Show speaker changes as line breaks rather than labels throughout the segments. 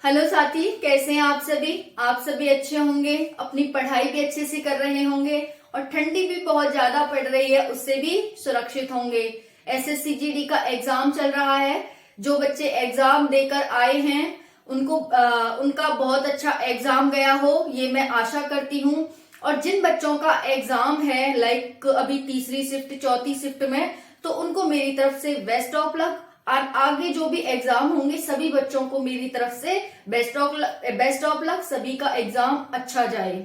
Hello साथी, कैसे हैं आप सभी। आप सभी अच्छे होंगे, अपनी पढ़ाई भी अच्छे से कर रहे होंगे और ठंडी भी बहुत ज्यादा पड़ रही है उससे भी सुरक्षित होंगे। एसएससी जीडी का एग्जाम चल रहा है। जो बच्चे एग्जाम देकर आए हैं उनको उनका बहुत अच्छा एग्जाम गया हो, ये मैं आशा करती हूँ। और जिन बच्चों का एग्जाम है लाइक अभी तीसरी शिफ्ट चौथी शिफ्ट में, तो उनको मेरी तरफ से बेस्ट ऑफ लक। और आगे जो भी एग्जाम होंगे सभी बच्चों को मेरी तरफ से बेस्ट ऑफ लक। सभी का एग्जाम अच्छा जाए।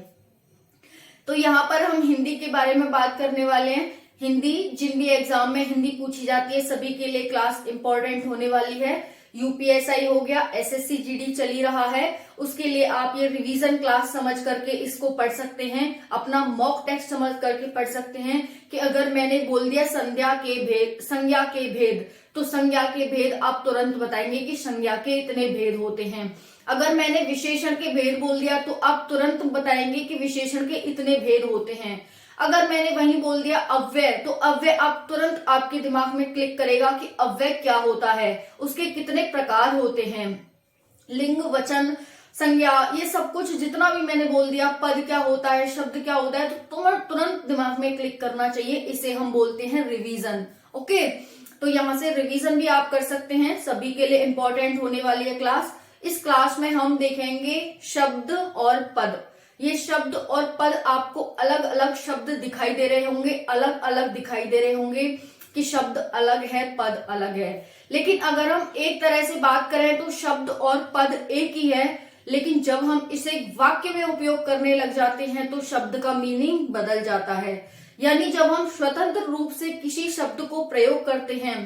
तो यहाँ पर हम हिंदी के बारे में बात करने वाले हैं। हिंदी, जिन भी एग्जाम में हिंदी पूछी जाती है सभी के लिए क्लास इंपॉर्टेंट होने वाली है। यूपीएसआई हो गया, एसएससी जीडी चली रहा है, उसके लिए आप ये रिवीजन क्लास समझ करके इसको पढ़ सकते हैं। अपना मॉक टेस्ट समझ करके पढ़ सकते हैं कि अगर मैंने बोल दिया संज्ञा के भेद, तो संज्ञा के भेद आप तुरंत बताएंगे कि संज्ञा के इतने भेद होते हैं। अगर मैंने विशेषण के भेद बोल दिया तो आप तुरंत बताएंगे कि विशेषण के इतने भेद होते हैं। अगर मैंने वहीं बोल दिया अव्यय, तो अव्यय आप तुरंत आपके दिमाग में क्लिक करेगा कि अव्यय क्या होता है, उसके कितने प्रकार होते हैं। लिंग, वचन, संज्ञा, ये सब कुछ जितना भी मैंने बोल दिया, पद क्या होता है, शब्द क्या होता है, तो तुम्हें तुरंत दिमाग में क्लिक करना चाहिए। इसे हम बोलते हैं रिवीजन। ओके, तो यहाँ से रिवीजन भी आप कर सकते हैं। सभी के लिए इंपॉर्टेंट होने वाली है क्लास। इस क्लास में हम देखेंगे शब्द और पद। ये शब्द और पद आपको अलग अलग शब्द दिखाई दे रहे होंगे, अलग अलग दिखाई दे रहे होंगे कि शब्द अलग है, पद अलग है। लेकिन अगर हम एक तरह से बात करें तो शब्द और पद एक ही है, लेकिन जब हम इसे वाक्य में उपयोग करने लग जाते हैं तो शब्द का मीनिंग बदल जाता है। यानी जब हम स्वतंत्र रूप से किसी शब्द को प्रयोग करते हैं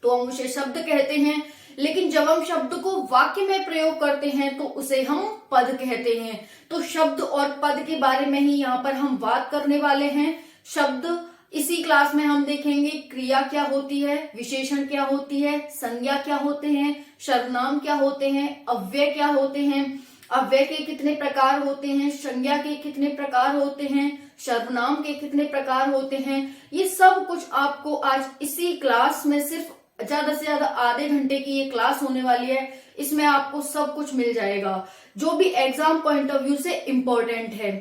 तो हम उसे शब्द कहते हैं, लेकिन जब हम शब्द को वाक्य में प्रयोग करते हैं तो उसे हम पद कहते हैं। तो शब्द और पद के बारे में ही यहाँ पर हम बात करने वाले हैं। शब्द, इसी क्लास में हम देखेंगे क्रिया क्या होती है, विशेषण क्या होती है, संज्ञा क्या होते हैं, सर्वनाम क्या होते हैं, अव्यय क्या होते हैं, अव्यय के कितने प्रकार होते हैं, संज्ञा के कितने प्रकार होते हैं, सर्वनाम के कितने प्रकार होते हैं। ये सब कुछ आपको आज इसी क्लास में, सिर्फ ज्यादा से ज्यादा आधे घंटे की ये क्लास होने वाली है, इसमें आपको सब कुछ मिल जाएगा जो भी एग्जाम पॉइंट ऑफ व्यू से इम्पोर्टेंट है।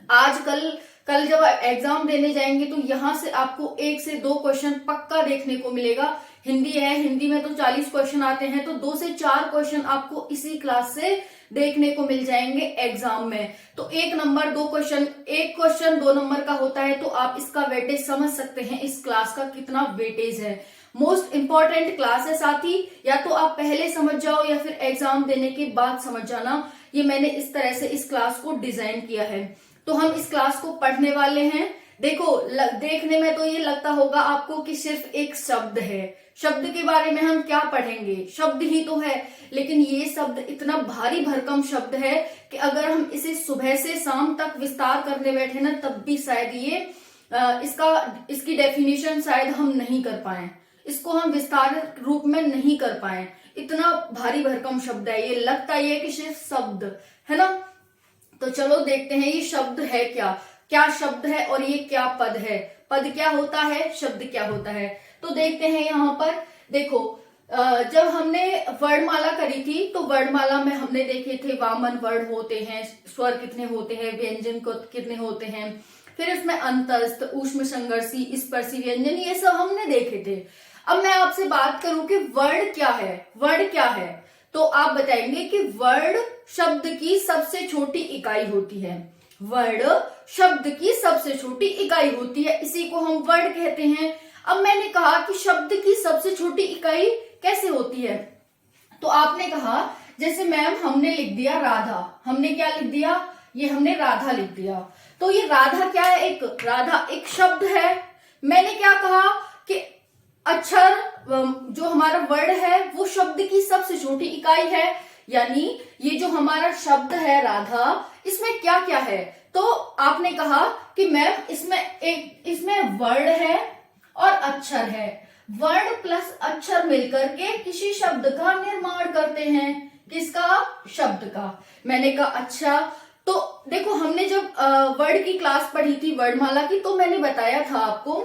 आज कल जब एग्जाम देने जाएंगे तो यहाँ से आपको 1 से 2 क्वेश्चन पक्का देखने को मिलेगा। हिंदी है, हिंदी में तो 40 क्वेश्चन आते हैं, तो 2 से 4 क्वेश्चन आपको इसी क्लास से देखने को मिल जाएंगे एग्जाम में। तो 1 नंबर 2 क्वेश्चन, 1 क्वेश्चन 2 नंबर का होता है, तो आप इसका वेटेज समझ सकते हैं इस क्लास का कितना वेटेज है। मोस्ट इंपॉर्टेंट क्लास है साथी, या तो आप पहले समझ जाओ या फिर एग्जाम देने के बाद समझ जाना। ये मैंने इस तरह से इस क्लास को डिजाइन किया है। तो हम इस क्लास को पढ़ने वाले हैं। देखो, देखने में तो ये लगता होगा आपको कि सिर्फ एक शब्द है, शब्द के बारे में हम क्या पढ़ेंगे, शब्द ही तो है। लेकिन ये शब्द इतना भारी भरकम शब्द है कि अगर हम इसे सुबह से शाम तक विस्तार करने बैठे ना, तब भी शायद ये इसकी डेफिनेशन शायद हम नहीं कर पाए, इसको हम विस्तार रूप में नहीं कर पाए। इतना भारी भरकम शब्द है ये, लगता ये कि सिर्फ शब्द है ना। तो चलो देखते हैं ये शब्द है क्या, क्या शब्द है और ये क्या पद है। पद क्या होता है, शब्द क्या होता है, तो देखते हैं। यहाँ पर देखो, जब हमने वर्णमाला करी थी तो वर्णमाला में हमने देखे थे वामन वर्ण होते हैं, स्वर कितने होते हैं, व्यंजन कितने होते हैं, फिर उसमें अंतस्थ, ऊष्म संघर्षी, स्पर्शी व्यंजन, ये सब हमने देखे थे। अब मैं आपसे बात करूं कि वर्ण क्या है, वर्ण क्या है, तो आप बताएंगे कि वर्ण शब्द की सबसे छोटी इकाई होती है। वर्ण शब्द की सबसे छोटी इकाई होती है, इसी को हम वर्ण कहते हैं। अब मैंने कहा कि शब्द की सबसे छोटी इकाई कैसे होती है, तो आपने कहा जैसे मैम हमने लिख दिया राधा, हमने क्या लिख दिया, ये हमने राधा लिख दिया। तो ये राधा क्या है, राधा एक शब्द है। मैंने क्या कहा कि अक्षर, जो हमारा वर्ण है वो शब्द की सबसे छोटी इकाई है। यानी ये जो हमारा शब्द है राधा, इसमें क्या क्या है, तो आपने कहा कि मैम इसमें वर्ण है और अक्षर है। वर्ण प्लस अक्षर मिलकर के किसी शब्द का निर्माण करते हैं। किसका, शब्द का। मैंने कहा अच्छा, तो देखो हमने जब वर्ण की क्लास पढ़ी थी, वर्णमाला की, तो मैंने बताया था आपको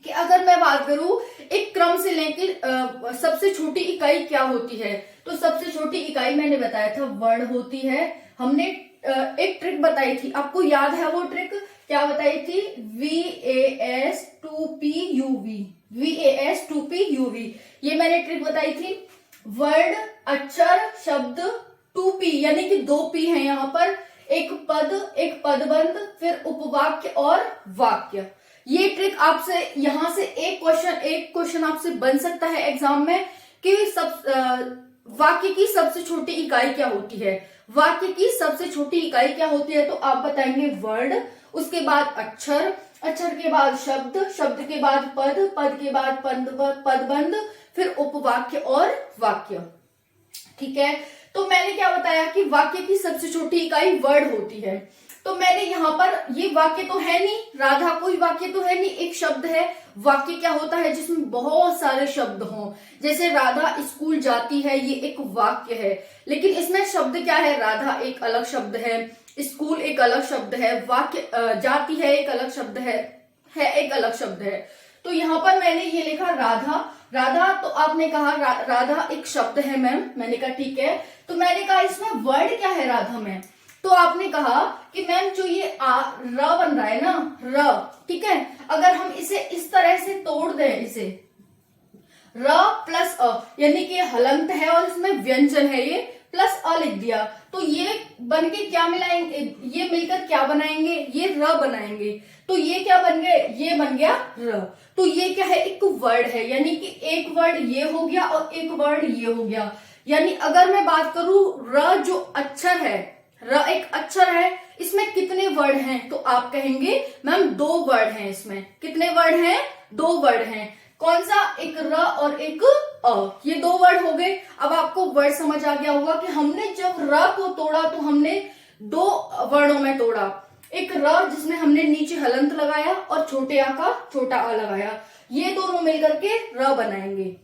कि अगर मैं बात करूं एक क्रम से लेकर सबसे छोटी इकाई क्या होती है? तो सबसे छोटी इकाई मैंने बताया था वर्ड होती है। हमने एक ट्रिक बताई थी, आपको याद है वो ट्रिक क्या बताई थी? VAS2PUV, VAS2PUV, ये मैंने ट्रिक बताई थी। वर्ड, अक्षर, शब्द, 2P यानी कि 2P है यहाँ पर, एक पद, एक पदबंध, फिर उपवाक्य और वाक्य। ये ट्रिक आपसे यहां से एक क्वेश्चन आपसे बन सकता है एग्जाम में कि वाक्य की सबसे छोटी इकाई क्या होती है? वाक्य की सबसे छोटी इकाई क्या होती है? तो आप बताएंगे वर्ड, उसके बाद अक्षर, अक्षर के बाद शब्द, शब्द के बाद पद, पद के बाद पदबंध, फिर उपवाक्य और वाक्य। ठीक है, तो मैंने क्या बताया कि वाक्य की सबसे छोटी इकाई वर्ड होती है। तो मैंने यहाँ पर, ये वाक्य तो है नहीं, राधा कोई वाक्य तो है नहीं, एक शब्द है। वाक्य क्या होता है? जिसमें बहुत सारे शब्द हों, जैसे राधा स्कूल जाती है, ये एक वाक्य है, लेकिन इसमें शब्द क्या है? राधा एक अलग शब्द है, स्कूल एक अलग शब्द है, वाक्य जाती है एक अलग शब्द है एक अलग शब्द है। तो यहाँ पर मैंने ये लिखा राधा, राधा, तो आपने कहा राधा एक शब्द है मैम, मैंने कहा ठीक है। तो मैंने कहा इसमें वर्ड क्या है राधा में? तो आपने कहा कि मैम जो ये र बन रहा है ना, र, ठीक है, अगर हम इसे इस तरह से तोड़ दें, इसे र प्लस अ यानी कि हलंत है और इसमें व्यंजन है, ये प्लस अ लिख दिया, तो ये बनके क्या मिलाएंगे? ये मिलकर क्या बनाएंगे? ये र बनाएंगे। तो ये क्या बन गए? ये बन गया र। तो ये क्या है? एक वर्ड है, यानी कि एक वर्ड ये हो गया और एक वर्ड ये हो गया। यानी अगर मैं बात करूं, र जो अक्षर है, र एक अक्षर है, इसमें कितने वर्ड हैं? तो आप कहेंगे मैम 2 वर्ड हैं इसमें। कितने वर्ड हैं? 2 वर्ड हैं। कौन सा? एक र और एक अ, ये 2 वर्ड हो गए। अब आपको वर्ड समझ आ गया होगा कि हमने जब र को तोड़ा तो हमने 2 वर्णों में तोड़ा, एक र जिसमें हमने नीचे हलंत लगाया और छोटे आ का छोटा आ लगाया, ये दोनों मिलकर के र बनाएंगे।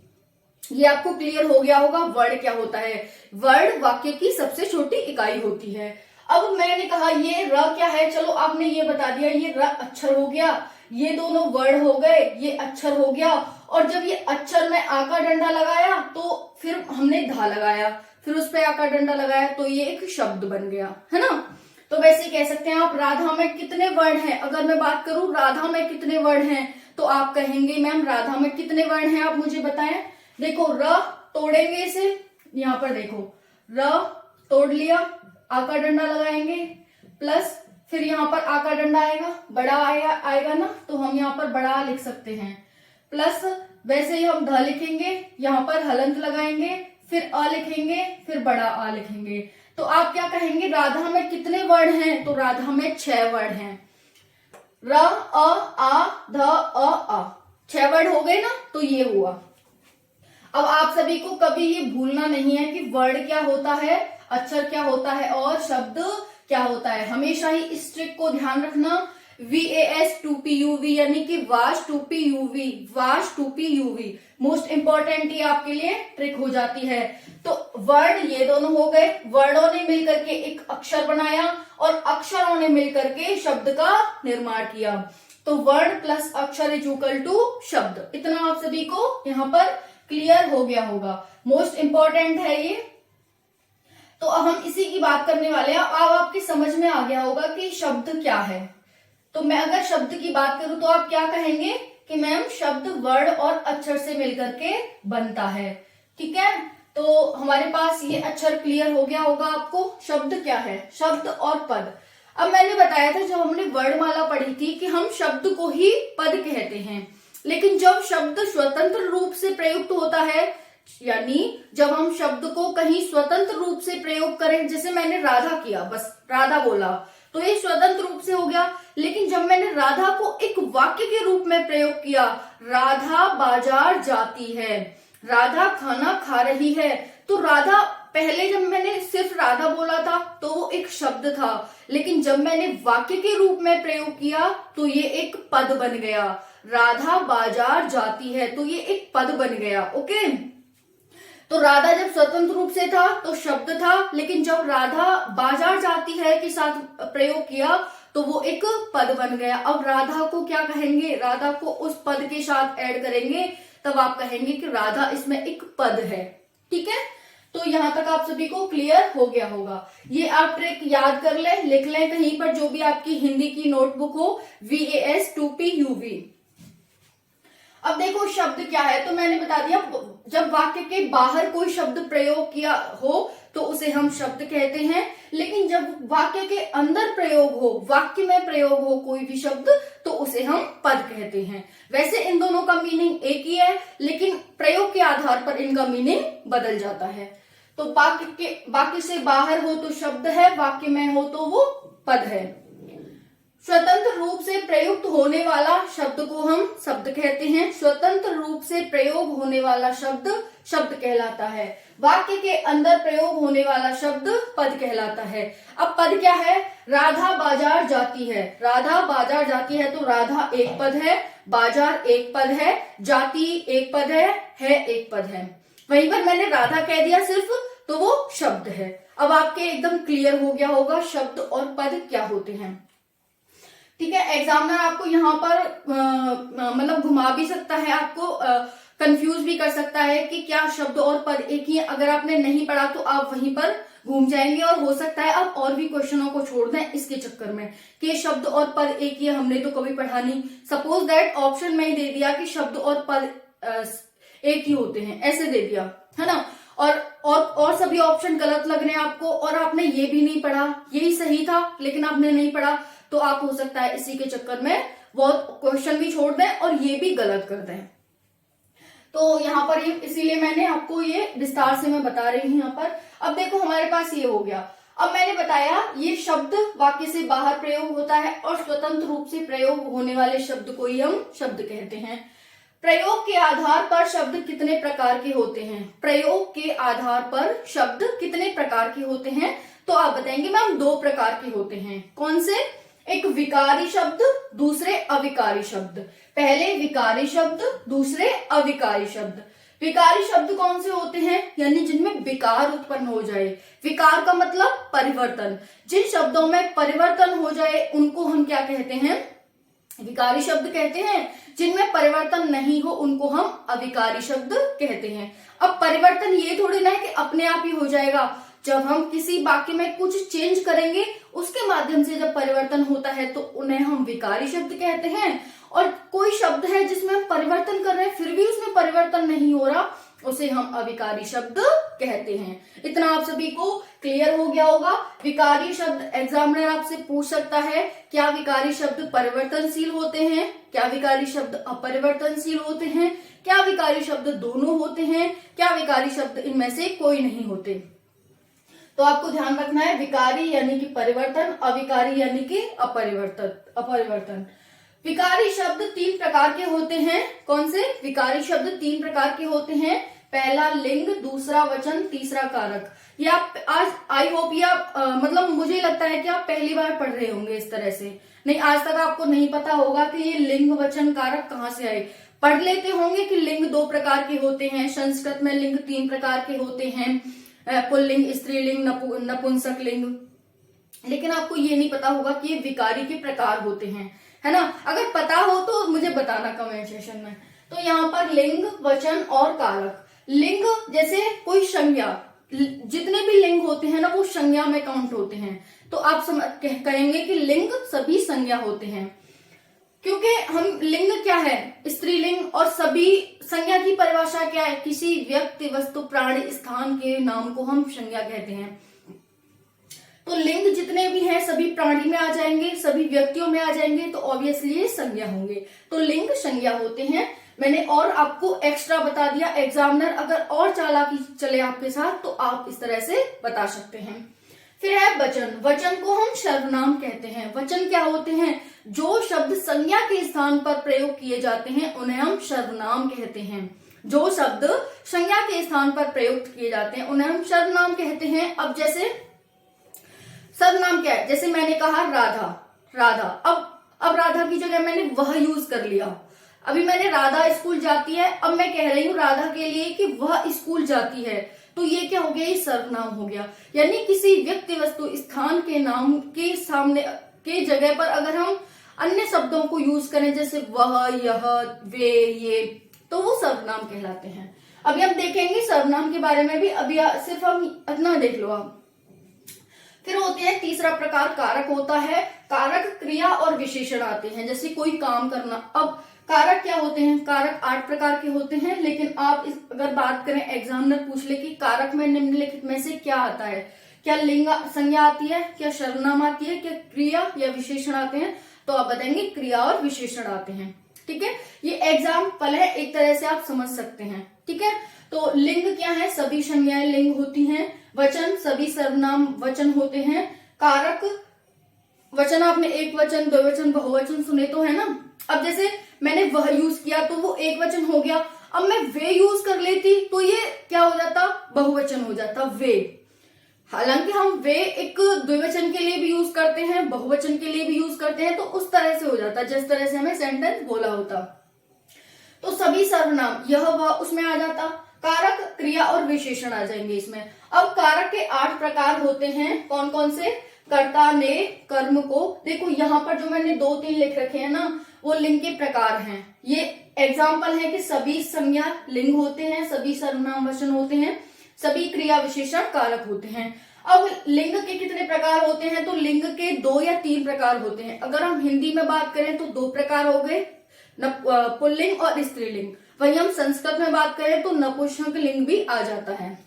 ये आपको क्लियर हो गया होगा वर्ड क्या होता है। वर्ड वाक्य की सबसे छोटी इकाई होती है। अब मैंने कहा ये र क्या है, चलो आपने ये बता दिया, ये र अक्षर हो गया, ये दोनों वर्ड हो गए, ये अक्षर हो गया, और जब ये अक्षर में आ का डंडा लगाया तो फिर हमने धा लगाया, फिर उस पर आ का डंडा लगाया, तो ये एक शब्द बन गया, है ना। तो वैसे कह सकते हैं आप राधा में कितने वर्ड हैं। अगर मैं बात करूं राधा में कितने वर्ड हैं, तो आप कहेंगे मैम राधा में कितने वर्ड हैं, आप मुझे बताएं। देखो र तोड़ेंगे इसे, यहाँ पर देखो र तोड़ लिया, आ का डंडा लगाएंगे, प्लस फिर यहाँ पर आ का डंडा आएगा, बड़ा आएगा ना, तो हम यहाँ पर बड़ा लिख सकते हैं, प्लस वैसे ही हम ध लिखेंगे, यहाँ पर हलंत लगाएंगे, फिर अ लिखेंगे, फिर बड़ा आ लिखेंगे। तो आप क्या कहेंगे राधा में कितने वर्ड हैं? तो राधा में 6 वर्ड हैं। र अ आ ध अ 6 वर्ड हो गए ना, तो ये हुआ। अब आप सभी को कभी ये भूलना नहीं है कि वर्ड क्या होता है, अक्षर क्या होता है और शब्द क्या होता है। हमेशा ही इस ट्रिक को ध्यान रखना। VAS2PUV यानी कि wash 2PUV, wash 2PUV most important ये आपके लिए ट्रिक हो जाती है। तो वर्ड ये दोनों हो गए, वर्डों ने मिलकर के एक अक्षर बनाया और अक्षरों ने मिलकर के शब्द का निर्माण किया। तो वर्ड प्लस अक्षर इज इक्वल टू शब्द। इतना आप सभी को यहाँ पर क्लियर हो गया होगा, मोस्ट इंपॉर्टेंट है ये। तो अब हम इसी की बात करने वाले हैं। अब आपकी समझ में आ गया होगा कि शब्द क्या है। तो मैं अगर शब्द की बात करूं तो आप क्या कहेंगे कि मैम शब्द वर्ड और अक्षर से मिलकर के बनता है। ठीक है, तो हमारे पास ये अक्षर क्लियर हो गया होगा आपको। शब्द क्या है? शब्द और पद। अब मैंने बताया था जब हमने वर्णमाला पढ़ी थी कि हम शब्द को ही पद कहते हैं, लेकिन जब शब्द स्वतंत्र रूप से प्रयुक्त होता है, यानी जब हम शब्द को कहीं स्वतंत्र रूप से प्रयोग करें, जैसे मैंने राधा किया, बस राधा बोला तो ये स्वतंत्र रूप से हो गया। लेकिन जब मैंने राधा को एक वाक्य के रूप में प्रयोग किया, राधा बाजार जाती है, राधा खाना खा रही है, तो राधा पहले जब मैंने सिर्फ राधा बोला था तो वो एक शब्द था, लेकिन जब मैंने वाक्य के रूप में प्रयोग किया तो ये एक पद बन गया। राधा बाजार जाती है तो ये एक पद बन गया। ओके, तो राधा जब स्वतंत्र रूप से था तो शब्द था, लेकिन जब राधा बाजार जाती है के साथ प्रयोग किया तो वो एक पद बन गया। अब राधा को क्या कहेंगे? राधा को उस पद के साथ ऐड करेंगे तब आप कहेंगे कि राधा इसमें एक पद है। ठीक है, तो यहां तक आप सभी को क्लियर हो गया होगा। ये आप ट्रिक याद कर लें, लिख लें कहीं पर, जो भी आपकी हिंदी की नोटबुक हो, VAS 2PUV। अब देखो शब्द क्या है, तो मैंने बता दिया, जब वाक्य के बाहर कोई शब्द प्रयोग किया हो तो उसे हम शब्द कहते हैं, लेकिन जब वाक्य के अंदर प्रयोग हो, वाक्य में प्रयोग हो कोई भी शब्द, तो उसे हम पद कहते हैं। वैसे इन दोनों का मीनिंग एक ही है, लेकिन प्रयोग के आधार पर इनका मीनिंग बदल जाता है। तो वाक्य से बाहर हो तो शब्द है, वाक्य में हो तो वो पद है। स्वतंत्र रूप से प्रयुक्त होने वाला शब्द को हम शब्द कहते हैं। स्वतंत्र रूप से प्रयोग होने वाला शब्द शब्द कहलाता है। वाक्य के अंदर प्रयोग होने वाला शब्द पद कहलाता है। अब पद क्या है? राधा बाजार जाती है। राधा बाजार जाती है तो राधा एक पद है, बाजार एक पद है, जाती एक पद है एक पद है। वहीं पर मैंने राधा कह दिया सिर्फ, तो वो शब्द है। अब आपके एकदम क्लियर हो गया होगा शब्द और पद क्या होते हैं। ठीक है, एग्जामिनर आपको यहाँ पर मतलब घुमा भी सकता है, आपको कंफ्यूज भी कर सकता है कि क्या शब्द और पद एक ही है। अगर आपने नहीं पढ़ा तो आप वहीं पर घूम जाएंगे और हो सकता है आप और भी क्वेश्चनों को छोड़ दें इसके चक्कर में कि शब्द और पद एक ही है, हमने तो कभी पढ़ा नहीं। सपोज दैट ऑप्शन में ही दे दिया कि शब्द और पद एक ही होते हैं, ऐसे दे दिया है ना, और सभी ऑप्शन गलत लग रहे हैं आपको, और आपने ये भी नहीं पढ़ा, यही सही था लेकिन आपने नहीं पढ़ा, तो आप हो सकता है इसी के चक्कर में वो क्वेश्चन भी छोड़ दें और ये भी गलत कर दें। तो यहाँ पर ये इसीलिए मैंने आपको ये विस्तार से मैं बता रही हूं यहाँ पर। अब देखो हमारे पास ये हो गया। अब मैंने बताया ये शब्द वाक्य से बाहर प्रयोग होता है और स्वतंत्र रूप से प्रयोग होने वाले शब्द को ही हम शब्द कहते हैं। प्रयोग के आधार पर शब्द कितने प्रकार के होते हैं? प्रयोग के आधार पर शब्द कितने प्रकार के होते हैं? तो आप बताएंगे मैम 2 प्रकार के होते हैं। कौन से? एक विकारी शब्द, दूसरे अविकारी शब्द। पहले विकारी शब्द, दूसरे अविकारी शब्द। विकारी शब्द कौन से होते हैं? यानी जिनमें विकार उत्पन्न हो जाए। विकार का मतलब परिवर्तन। जिन शब्दों में परिवर्तन हो जाए उनको हम क्या कहते हैं? विकारी शब्द कहते हैं। जिनमें परिवर्तन नहीं हो उनको हम अविकारी शब्द कहते हैं। अब परिवर्तन ये थोड़ी ना है कि अपने आप ही हो जाएगा। जब हम किसी वाक्य में कुछ चेंज करेंगे उसके माध्यम से जब परिवर्तन होता है तो उन्हें हम विकारी शब्द कहते हैं। और कोई शब्द है जिसमें हम परिवर्तन कर रहे हैं फिर भी उसमें परिवर्तन नहीं हो रहा, उसे हम अविकारी शब्द कहते हैं। इतना आप सभी को क्लियर हो गया होगा। विकारी शब्द एग्जामिनर आपसे पूछ सकता है, क्या विकारी शब्द परिवर्तनशील होते हैं, क्या विकारी शब्द अपरिवर्तनशील होते हैं, क्या विकारी शब्द दोनों होते हैं, क्या विकारी शब्द इनमें से कोई नहीं होते। तो आपको ध्यान रखना है विकारी यानी कि परिवर्तन, अविकारी यानी कि अपरिवर्तन। विकारी शब्द 3 प्रकार के होते हैं। कौन से? विकारी शब्द 3 प्रकार के होते हैं। पहला लिंग, दूसरा वचन, तीसरा कारक। ये आप आज आई होप ये आप मतलब मुझे लगता है कि आप पहली बार पढ़ रहे होंगे इस तरह से। नहीं, आज तक आपको नहीं पता होगा कि ये लिंग वचन कारक कहाँ से आए। पढ़ लेते होंगे कि लिंग 2 प्रकार के होते हैं, संस्कृत में लिंग 3 प्रकार के होते हैं, पुल्लिंग, स्त्रीलिंग, नपुंसक लिंग, लेकिन आपको ये नहीं पता होगा कि ये विकारी के प्रकार होते हैं, है ना। अगर पता हो तो मुझे बताना कमेंट सेक्शन में। तो यहाँ पर लिंग, वचन और कारक। लिंग जैसे कोई संज्ञा, जितने भी लिंग होते हैं ना वो संज्ञा में काउंट होते हैं। तो आप कहेंगे कि लिंग सभी संज्ञा होते हैं, क्योंकि हम लिंग क्या है? स्त्रीलिंग। और सभी संज्ञा की परिभाषा क्या है? किसी व्यक्ति, वस्तु, प्राणी, स्थान के नाम को हम संज्ञा कहते हैं। तो लिंग जितने भी हैं सभी प्राणी में आ जाएंगे, सभी व्यक्तियों में आ जाएंगे, तो ऑब्वियसली ये संज्ञा होंगे। तो लिंग संज्ञा होते हैं। मैंने और आपको एक्स्ट्रा बता दिया। एग्जामिनर अगर और चालाकी चले आपके साथ तो आप इस तरह से बता सकते हैं। फिर है वचन। वचन को हम सर्वनाम कहते हैं। वचन क्या होते हैं? जो शब्द संज्ञा के स्थान पर प्रयोग किए जाते हैं उन्हें हम सर्वनाम कहते हैं। जो शब्द संज्ञा के स्थान पर प्रयुक्त किए जाते हैं उन्हें हम सर्वनाम कहते हैं। अब जैसे सर्वनाम क्या है? जैसे मैंने कहा राधा। अब राधा की जगह मैंने वह यूज कर लिया। अभी मैंने राधा स्कूल जाती है, अब मैं कह रही हूँ राधा के लिए कि वह स्कूल जाती है, तो ये क्या हो गया? ये सर्वनाम हो गया। यानी किसी व्यक्ति, वस्तु, स्थान के नाम के सामने के जगह पर अगर हम अन्य शब्दों को यूज करें जैसे वह, यह, वे, ये, तो वो सर्वनाम कहलाते हैं। अभी हम देखेंगे सर्वनाम के बारे में भी, अभी सिर्फ हम इतना देख लो आप। फिर होते हैं तीसरा प्रकार कारक होता है। कारक क्रिया और विशेषण आते हैं, जैसे कोई काम करना। अब कारक क्या होते हैं? कारक 8 प्रकार के होते हैं, लेकिन आप अगर बात करें, एग्जामिनर पूछ ले कि कारक में निम्नलिखित में से क्या आता है, क्या लिंग संज्ञा आती है, क्या सर्वनाम आती है, क्या क्रिया या विशेषण आते हैं, तो आप बताएंगे क्रिया और विशेषण आते हैं। ठीक है, ये एग्जाम्पल है, एक तरह से आप समझ सकते हैं। ठीक है, तो लिंग क्या है? सभी संज्ञाएं लिंग होती हैं। वचन सभी सर्वनाम वचन होते हैं। कारक वचन आपने एक वचन, दो वचन, बहुवचन सुने तो है ना। अब जैसे मैंने वह यूज किया तो वो एक वचन हो गया, अब मैं वे यूज कर लेती तो ये क्या हो जाता? बहुवचन हो जाता, वे। हालांकि हम वे एक द्विवचन के लिए भी यूज करते हैं, बहुवचन के लिए भी यूज करते हैं, तो उस तरह से हो जाता जिस तरह से हमें सेंटेंस बोला होता। तो सभी सर्वनाम यह वह उसमें आ जाता। कारक क्रिया और विशेषण आ जाएंगे इसमें। अब कारक के 8 प्रकार होते हैं। कौन कौन से? कर्ता ने कर्म को, देखो यहाँ पर जो मैंने 2-3 लिख रखे हैं ना, वो लिंग के प्रकार हैं। ये एग्जाम्पल है कि सभी संज्ञा लिंग होते हैं, सभी सर्वनाम वचन होते हैं, सभी क्रिया विशेषण कारक होते हैं। अब लिंग के कितने प्रकार होते हैं? तो लिंग के 2 या 3 प्रकार होते हैं। अगर हम हिंदी में बात करें तो 2 प्रकार हो गए, पुल्लिंग और स्त्रीलिंग। वही हम संस्कृत में बात करें तो नपुंसक लिंग भी आ जाता है।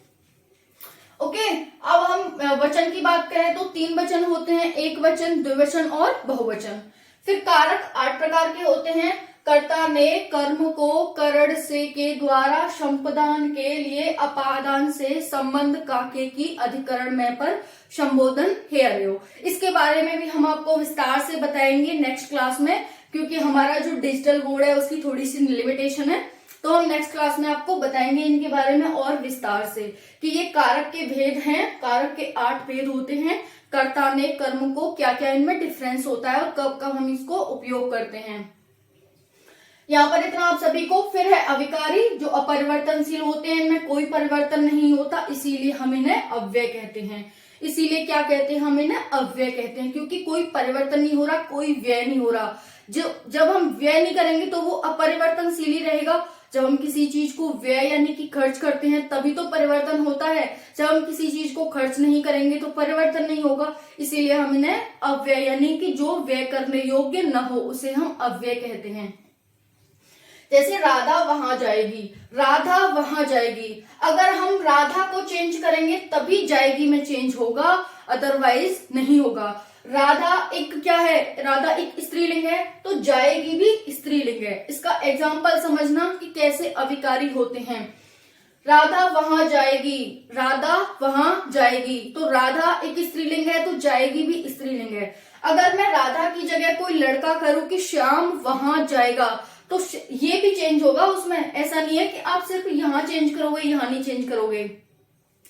ओके, अब हम वचन की बात करें तो 3 वचन होते हैं, एक वचन, द्विवचन और बहुवचन। फिर कारक 8 प्रकार के होते हैं। कर्ता ने कर्म को करण से के द्वारा संपादन के लिए अपादान से संबंध काके की अधिकरण में पर संबोधन हेरयो। इसके बारे में भी हम आपको विस्तार से बताएंगे नेक्स्ट क्लास में, क्योंकि हमारा जो डिजिटल बोर्ड है उसकी थोड़ी सी लिमिटेशन है। तो हम नेक्स्ट क्लास में आपको बताएंगे इनके बारे में और विस्तार से कि ये कारक के भेद हैं। कारक के 8 भेद होते हैं। कर्ता ने कर्म को, क्या क्या इनमें डिफरेंस होता है और कब कब हम इसको उपयोग करते हैं। यहाँ पर इतना आप सभी को। फिर है अविकारी, जो अपरिवर्तनशील होते हैं, इनमें कोई परिवर्तन नहीं होता, इसीलिए हम इन्हें अव्यय कहते हैं। इसीलिए क्या कहते हैं? हम इन्हें अव्यय कहते हैं, क्योंकि कोई परिवर्तन नहीं हो रहा, कोई व्यय नहीं हो रहा। जब हम व्यय नहीं करेंगे तो वो अपरिवर्तनशील ही रहेगा। जब हम किसी चीज को व्यय यानी कि खर्च करते हैं तभी तो परिवर्तन होता है। जब हम किसी चीज को खर्च नहीं करेंगे तो परिवर्तन नहीं होगा। इसीलिए हम इन्हें अव्यय यानी कि जो व्यय करने योग्य न हो उसे हम अव्यय कहते हैं। जैसे राधा वहां जाएगी, राधा वहां जाएगी। अगर हम राधा को चेंज करेंगे तभी जाएगी में चेंज होगा, अदरवाइज नहीं होगा। राधा एक क्या है? राधा एक स्त्रीलिंग है, तो जाएगी भी स्त्रीलिंग है। इसका एग्जाम्पल समझना कि कैसे अविकारी होते हैं। राधा वहां जाएगी, राधा वहां जाएगी, तो राधा एक स्त्रीलिंग है तो जाएगी भी स्त्रीलिंग है। अगर मैं राधा की जगह कोई लड़का करूं कि श्याम वहां जाएगा, तो ये भी चेंज होगा उसमें। ऐसा नहीं है कि आप सिर्फ यहां चेंज करोगे, यहां नहीं चेंज करोगे।